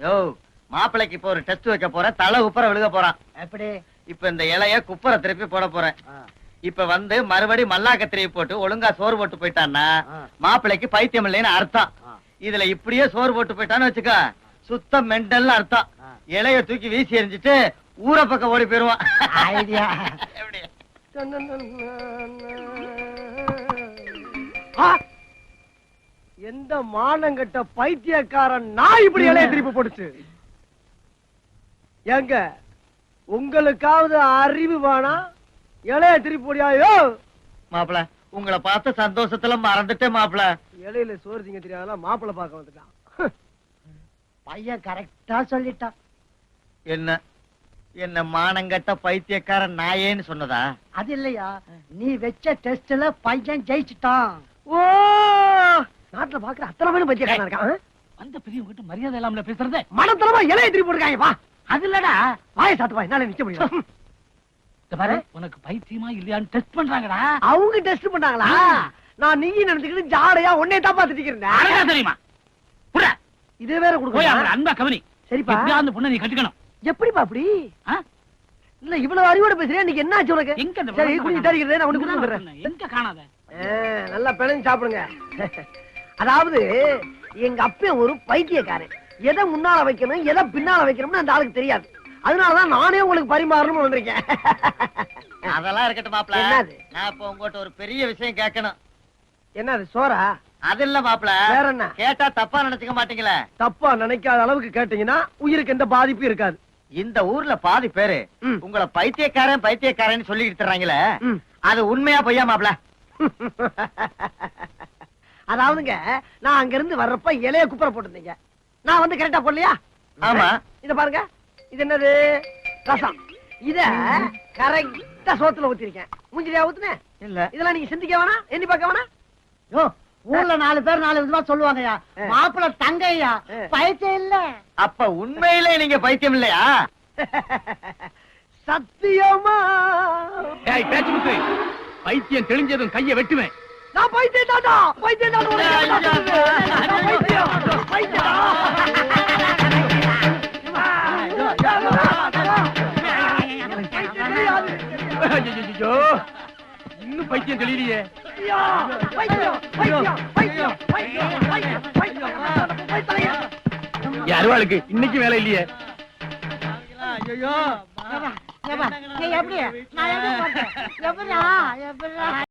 யோ மாப்பிளைக்கு இப்ப ஒரு டெஸ்ட் வைக்க போறேன், தலை குப்புற விழுக போறான். எப்படி? இப்ப இந்த இலைய குப்புற திருப்பி போட போறேன். இப்ப வந்து மறுபடி மல்லாக்க திருப்பி போட்டு ஒழுங்கா சோறு போட்டு போயிட்டான்னா மாப்பிளைக்கு பைத்தியம் இல்லைன்னு அர்த்தம். இதுல இப்படியே சோறு போட்டு போயிட்டான்னு வச்சுக்க, சுத்தம் மெண்டல் அர்த்தம். இலைய தூக்கி வீசி எறிஞ்சிட்டு ஊர பக்கம் ஓடி போயிருவான். ஐடியா. எப்படி? எந்த மானங்கட்ட பைத்தியக்காரன் நான் இப்படி இலைய திருப்பி போடுச்சு? ஏங்க உங்களுக்காவது அறிவு வேணா? இலைய திருப்பி போடியாயோ? மாப்பிள உங்களை பார்த்த சந்தோஷத்துல மறந்துட்டேன் மாப்பிள. இலையில சோறு திங்க தெரியாத மாப்பிள்ள பார்க்க வந்துட்டான். பையன் கரெக்டா சொல்லிட்டான். என்ன என்ன மானங்கட்ட பைத்தியக்காரன் நாயேன்னு சொன்னதா? அது இல்லையா, நீ வச்ச டெஸ்ட்ல பையன் ஜெயிச்சுட்டான். ஓ, நாட்டுல பாக்குற அத்தனை பேரும் பைத்தியக்காரன் இருக்கான். வந்த பெரியவங்க கிட்ட மரியாதை இல்லாமல பேசுறதே. மனத்தனமா இலைய திருப்பி போட்டுருக்காங்க. வா, அது இல்லடா, வாயை சாத்து வா, என்னால நிக்க முடியும். பாரு, உனக்கு பைத்தியமா இல்லையான்னு டெஸ்ட் பண்றாங்கடா. அவங்க டெஸ்ட் பண்ணாங்களா? நான் நீ நினைச்சுக்கிட்டு ஜாடையா உன்னை தான் பாத்துட்டு இருக்கேன். தெரியுமா? புட இதே வேற போய் அவங்க கொடுக்க. அன்பா கவனி. சரிப்பா, அந்த பொண்ணை நீ கட்டிக்கணும். எப்படிப்பா அப்படி? இல்ல இவ்வளவு அறிவோட பேசுறேன், இன்னைக்கு என்ன ஆச்சு உனக்கு? எங்க அந்த சரி குடி தரிக்கிறேன், நான் உனக்கு கொடுத்துறேன். எங்க காணாத? நல்லா பிணைஞ்சு சாப்பிடுங்க. அதாவது எங்க அப்பன் ஒரு பைத்தியக்காரன். எதை முன்னால வைக்கணும் எதை பின்னால வைக்கணும்னு அந்த ஆளுக்கு தெரியாது. அதனாலதான் நானே உங்களுக்கு பரிமாறணும்னு வந்திருக்கேன். அதெல்லாம் இருக்கட்டும் மாப்பிள. என்னது? நான் இப்ப உங்ககிட்ட ஒரு பெரிய விஷயம் கேட்கணும். என்னது? சோறா? அது இல்ல மாப்பிள. வேற என்ன? கேட்டா தப்பா நினைச்சுக்க மாட்டீங்களே? தப்பா நினைக்காத அளவுக்கு கேட்டீங்கன்னா உயிருக்கு எந்த பாதிப்பும் இருக்காது. இந்த ஊர்ல பாதி பேரு உங்களை பைத்தியக்காரன் பைத்தியக்காரன் சொல்லிட்டு தர்றாங்களே, அது உண்மையா பொய்யா மாப்பிள? அதாவதுங்க, நான் அங்க இருந்து வர்றப்ப இலைய குப்புற போட்டுருந்தீங்க. நான் வந்து கரெக்டா போடலையா? ஆமா. இத பாருங்க, இது என்னது? ரசம். இத கரெக்டா சோத்துல ஊத்திருக்கேன். மூஞ்சிலியா ஊத்துனேன்? இல்ல. இதெல்லாம் நீங்க சிந்திக்க வேணா, எண்ணி பார்க்க வேணா. யோ, ஊர்ல 4 பேர் 4 விதமா சொல்லுவாங்கயா. மாப்பிள்ள தங்கையா, பைத்தியம் இல்ல. அப்ப உண்மையிலே நீங்க பைத்தியம் இல்லையா? சத்தியமா? ஏய் பேச்சு முத்து, பைத்தியம் தெளிஞ்சதும் கையை வெட்டுவேன். நான் பைத்தியம் தாண்டா, பைத்தியம் தாண்டா. பைத்தியம் பைத்தியம். ஐயோ, இன்னும் பைத்தியம் தெளியலையே. அருவாளுக்கு இன்னைக்கு வேலை இல்லையே. ஐயோ எப்படி? நான் எப்படி